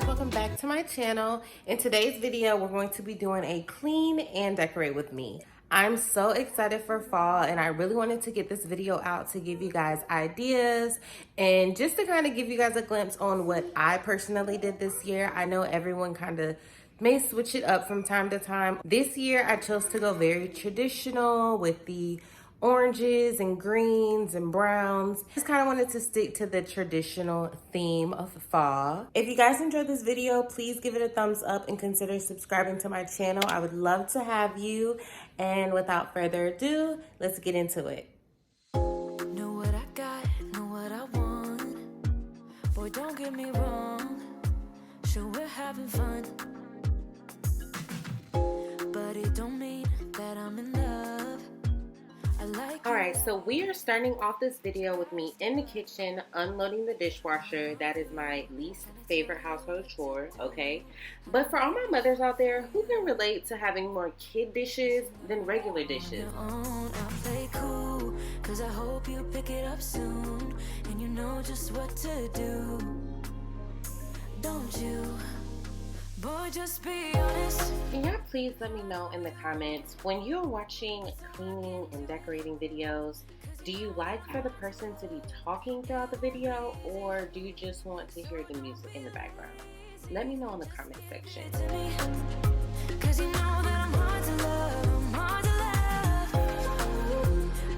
welcome back to my channel. In today's video, we're going to be doing a clean and decorate with me. I'm so excited for fall and I really wanted to get this video out to give you guys ideas and just to kind of give you guys a glimpse on what I personally did this year. I know everyone kind of may switch it up from time to time. This year, I chose to go very traditional with the oranges and greens and browns. Just kind of wanted to stick to the traditional theme of fall. If you guys enjoyed this video, please give it a thumbs up and consider subscribing to my channel. I would love to have you. And without further ado, let's get into it. Know what I got, know what I want. Boy, don't get me wrong. Sure, we're having fun. But it don't mean that I'm in love. Alright, so we are starting off this video with me in the kitchen unloading the dishwasher. That is my least favorite household chore, okay? But for all my mothers out there, who can relate to having more kid dishes than regular dishes? I'll play cool, 'cause I hope you pick it up soon, and you know just what to do. Don't you? Boy, just be honest. Can y'all please let me know in the comments, when you're watching cleaning and decorating videos, do you like for the person to be talking throughout the video, or do you just want to hear the music in the background? Let me know in the comment section. 'Cause you know that I'm hard to love, I'm hard to love.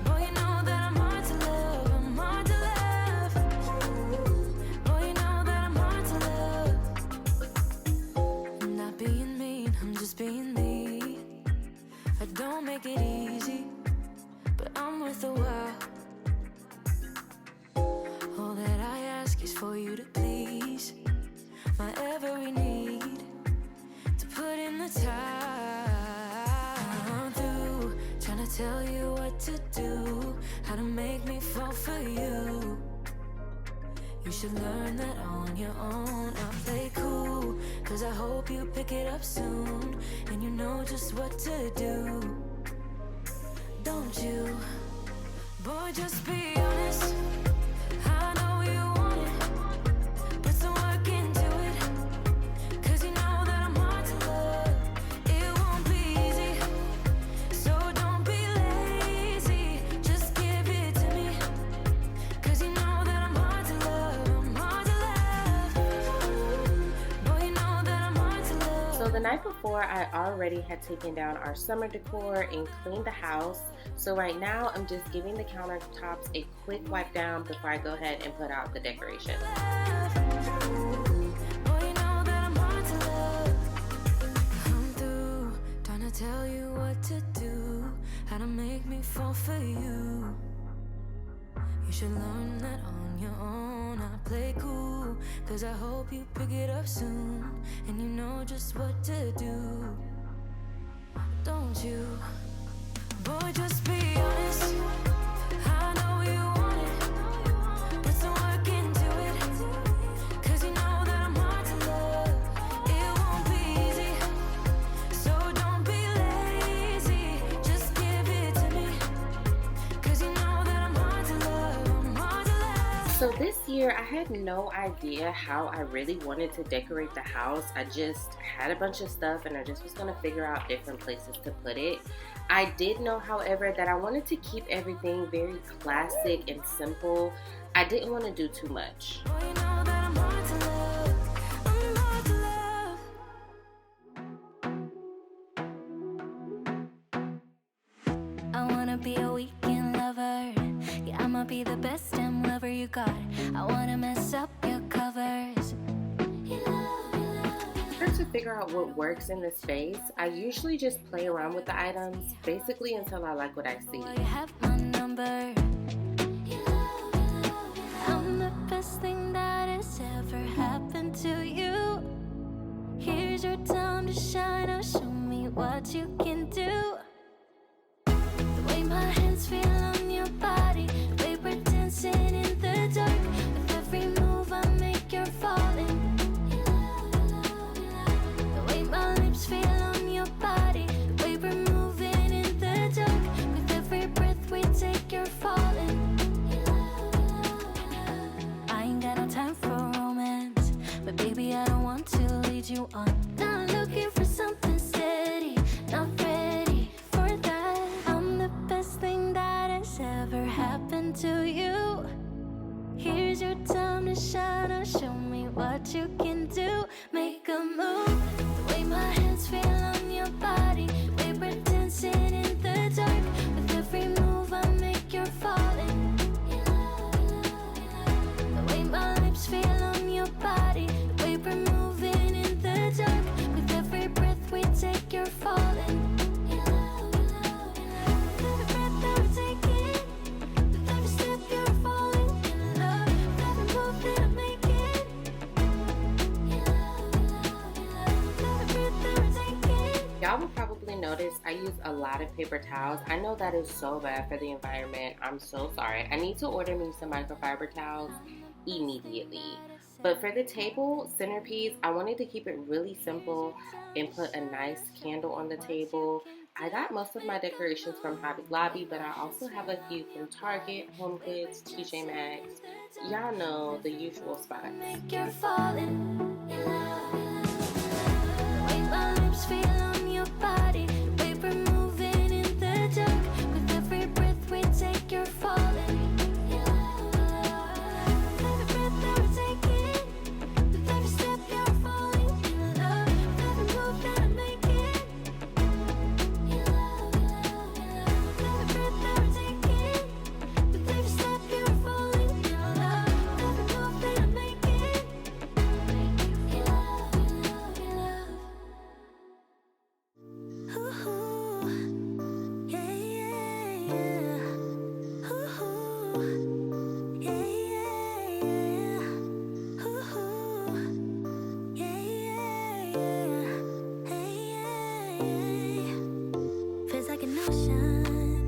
Boy, you know that I'm hard to love, I'm hard to love. Boy, you know that I'm hard to love. I'm not being mean, I'm just being me. I don't make it easy, but I'm worth a while. All that I ask is for you to please my every need, to put in the time. I'm through trying to tell you what to do, how to make me fall for you. You should learn that on your own. I'll play cool, 'cause I hope you pick it up soon, and you know just what to do. Don't you? Boy, just be honest. I know you want it. Put some work into it, 'cause you know that I'm hard to love. It won't be easy, so don't be lazy. Just give it to me, 'cause you know that I'm hard to love. I'm hard to love. Boy, you know that I'm hard to love. So the night before, I already had taken down our summer decor and cleaned the house. So right now, I'm just giving the countertops a quick wipe down before I go ahead and put out the decoration. Boy, you know that I'm hard to love. I'm through trying to tell you what to do, how to make me fall for you. You should learn that on your own. I play cool, 'cause I hope you pick it up soon, and you know just what to do. Don't you? Boy, just be honest. I know you want it. Put some work into it, 'cause you know that I'm hard to love. It won't be easy, so don't be lazy. Just give it to me, 'cause you know that I'm hard to love. I'm hard to love. So this year, I had no idea how I really wanted to decorate the house. I just had a bunch of stuff and I just was gonna figure out different places to put it. I did know, however, that I wanted to keep everything very classic and simple. I didn't want to do too much. Boy, you know that I'm hard to love. I'm hard to love. I wanna be a weekend lover. Yeah, I'ma be the best damn lover you got. I wanna mess up your covers. To figure out what works in the space, I usually just play around with the items, basically until I like what I see. You have my number. I'm the best thing that has ever happened to you. Here's your time to shine. Now show me what you can do. The way my hands feel on your body, the way we're dancing in the dark. With every move I make, you're falling. My lips feel on your body, the way we're moving in the dark. With every breath we take, you're falling. I ain't got no time for romance, but baby, I don't want to y'all will probably notice I use a lot of paper towels. I know that is so bad for the environment. I'm so sorry. I need to order me some microfiber towels immediately. But for the table centerpiece, I wanted to keep it really simple and put a nice candle on the table. I got most of my decorations from Hobby Lobby, but I also have a few from Target, Home Goods, TJ Maxx. Y'all know the usual spots. Feel on your body, paper moving in the dark. With every breath we take, you're falling. Every breath that we're taking, with every step you're falling in love. With every move that I'm making, in love, Every breath that we're taking, with every step you're falling in love. With every move that I'm making, in love. Ooh, yeah, yeah, yeah. Ooh, yeah, yeah, yeah. Ooh, yeah, yeah, yeah. Hey, yeah, yeah. Feels like an ocean.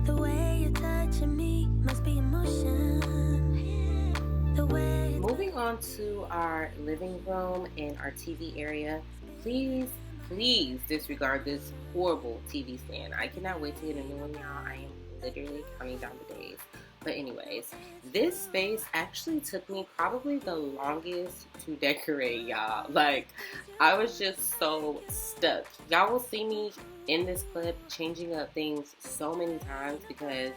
The way you're touching me must be emotion. The way Moving on to our living room and our TV area, please disregard this horrible TV stand. I cannot wait to get a new one, y'all. I am literally counting down the days. But anyways, this space actually took me probably the longest to decorate, y'all. Like, I was just so stuck. Y'all will see me in this clip changing up things so many times because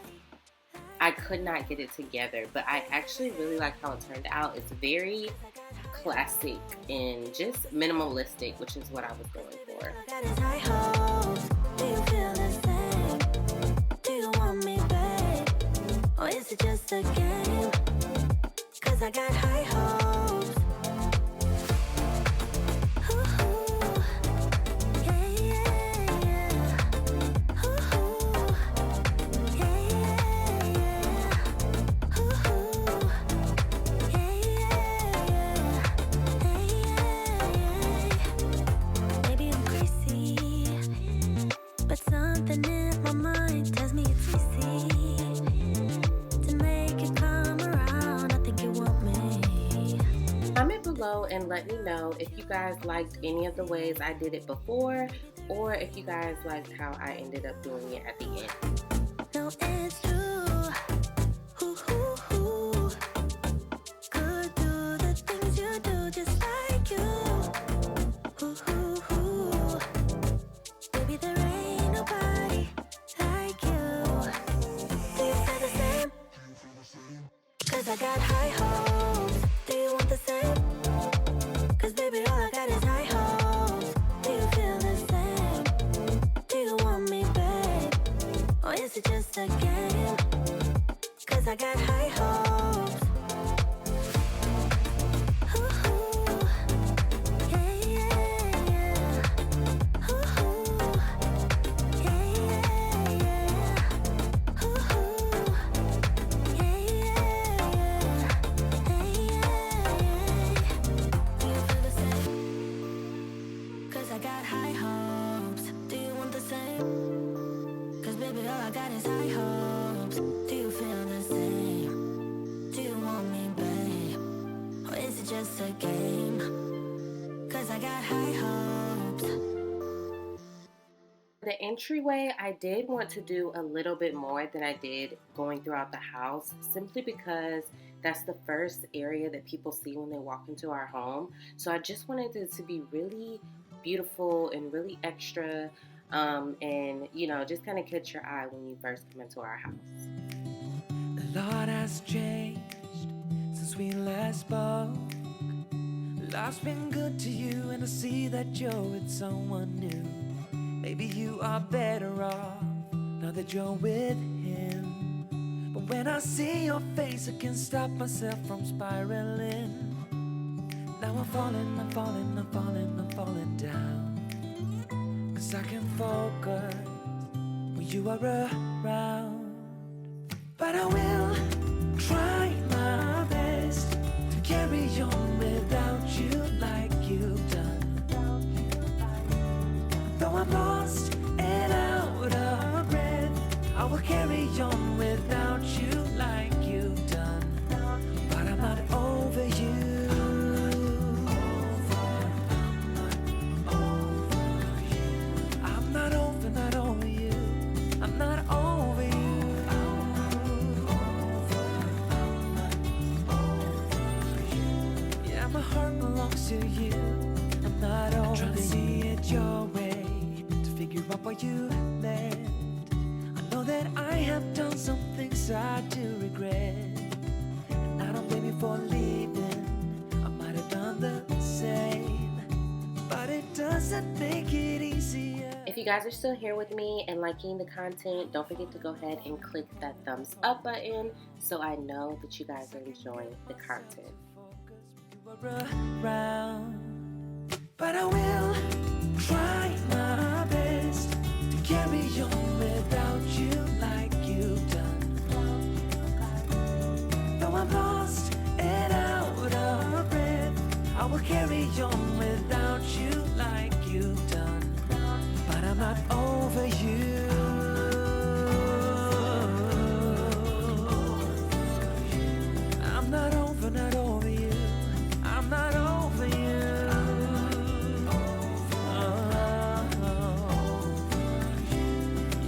I could not get it together, but I actually really like how it turned out. It's very classic and just minimalistic, which is what I was going for. Do you feel the same? Do you want me, babe? Or is it just a game? 'Cause I got high hopes. Ooh, yeah, yeah, yeah. Ooh, yeah, yeah, yeah. Ooh, yeah, yeah, yeah. Maybe I'm crazy, but something in my mind tells me it's easy to make it come around. I think you want me. Comment below and let me know if you guys liked any of the ways I did it before, or if you guys liked how I ended up doing it at the end. No, it's true. Ooh. Could do the things you do just like you. Ooh. Baby, there ain't nobody like you. Do you feel the same? 'Cause I got high hopes. Do you want the same? 'Cause baby, all I got is high hopes. Do you feel the same? Do you want me, babe? Or is it just a game? 'Cause I got high hopes. Ooh, yeah, yeah, yeah. Ooh, yeah, yeah, yeah. Ooh, yeah, yeah, yeah. Hey, yeah. Do you feel the same? 'Cause I got high hopes. Do you want the same? 'Cause baby, all I got is high hopes. Do you feel the same? Do you want me, babe? Or is it just a game? 'Cause I got high hopes. The entryway, I did want to do a little bit more than I did going throughout the house, simply because that's the first area that people see when they walk into our home. So I just wanted it to be really beautiful and really extra, and just kind of catch your eye when you first come into our house. A lot has changed since we last spoke. Life's been good to you, and I see that you're with someone new. Maybe you are better off now that you're with him. But when I see your face, I can't stop myself from spiraling. Now I'm falling down. 'Cause I can focus when you are around. But I will try my best to carry on without you like you've done. Yeah, my heart belongs to you. I'm not over trying to see it your way, to figure out why you left. I know that I have done some things I do regret, and I don't blame you for leaving. I might have done the same, but it doesn't make it easier. If you guys are still here with me and liking the content, don't forget to go ahead and click that thumbs up button so I know that you guys are enjoying the content. But I will try my best to carry on without you like you've done. Though I'm lost and out of breath, I will carry on without you like you've done. But I'm not over you. I'm not over you. I'm not over you.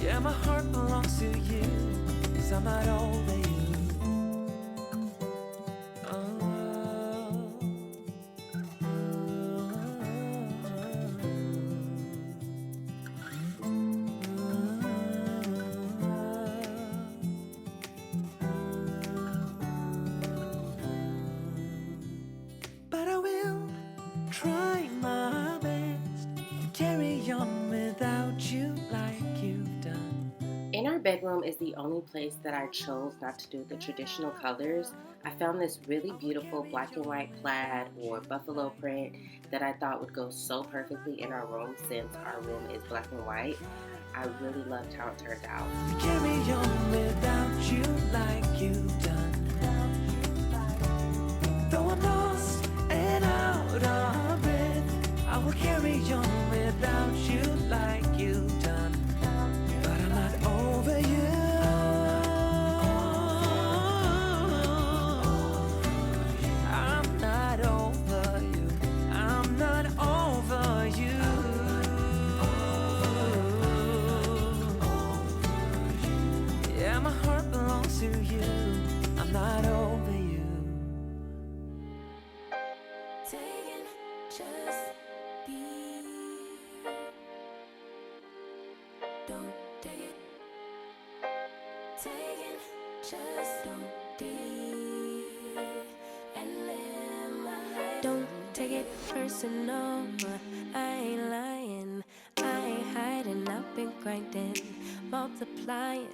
Yeah, my heart belongs to you, 'cause I'm not over you. But I will try my best to carry on without you like you've done. In our bedroom is the only place that I chose not to do the traditional colors. I found this really beautiful black and white plaid or buffalo print that I thought would go so perfectly in our room since our room is black and white. I really loved how it turned out. Carry on without you like you've done. Though I'm lost and out of breath, I will carry on without you like you've done. But I'm not over you. I'm not over you. I'm not over you. Yeah, my heart belongs to you. I'm not over you. Taking just be. Don't take it. Taking just don't be. And live my life. Don't take it personal. I ain't lying. I ain't hiding. I've been grinding, multiplying.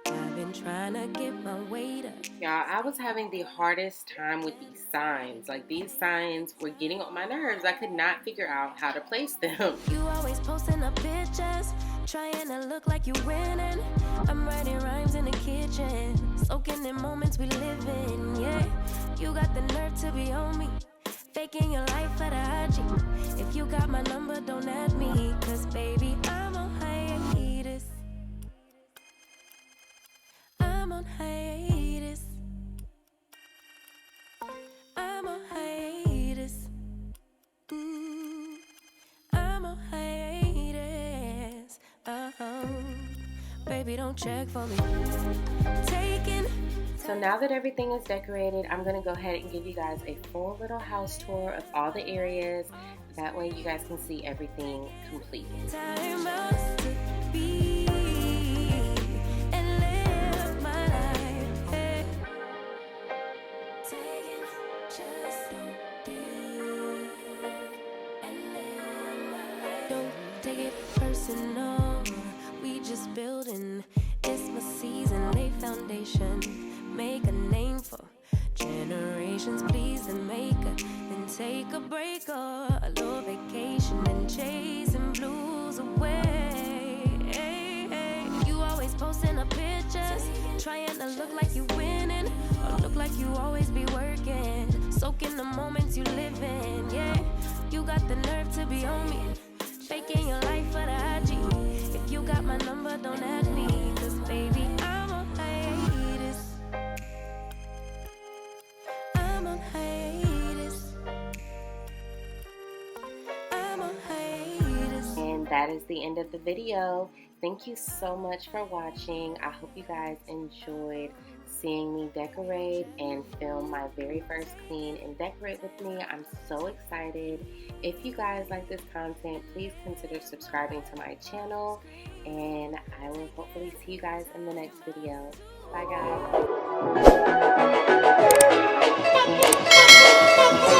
I've been trying to get my weight up. Y'all, I was having the hardest time with these signs. Like, these signs were getting on my nerves. I could not figure out how to place them. You always posting up pictures, trying to look like you winning. I'm writing rhymes in the kitchen, soaking in moments we live in. Yeah, you got the nerve to be on me, faking your life for the IG. If you got my number, don't add me, 'cause baby, I'm on hiatus. I'm on hiatus. I'm on hiatus. I'm on hiatus. Baby, don't check for me. Taking. So now that everything is decorated, I'm going to go ahead and give you guys a full little house tour of all the areas. That way you guys can see everything complete. Time else to be and live my life. Hey. Taking just don't be and live my life. Don't take it personal. We just building. It's my season. Lay foundation. Make a name for generations. Please and make a, then take a break or a little vacation and chasing blues away. Hey, hey. You always posting up pictures, trying to look like you winning or look like you always be working, soaking the moments you live in. Yeah, you got the nerve to be on me, faking your life for the IG. If you got my number, don't add me, 'cause baby, I'm on hiatus. I'm on hiatus. I'm on hiatus. And that is the end of the video. Thank you so much for watching. I hope you guys enjoyed seeing me decorate and film my very first clean and decorate with me. I'm so excited. If you guys like this content, please consider subscribing to my channel, and I will hopefully see you guys in the next video. Bye guys.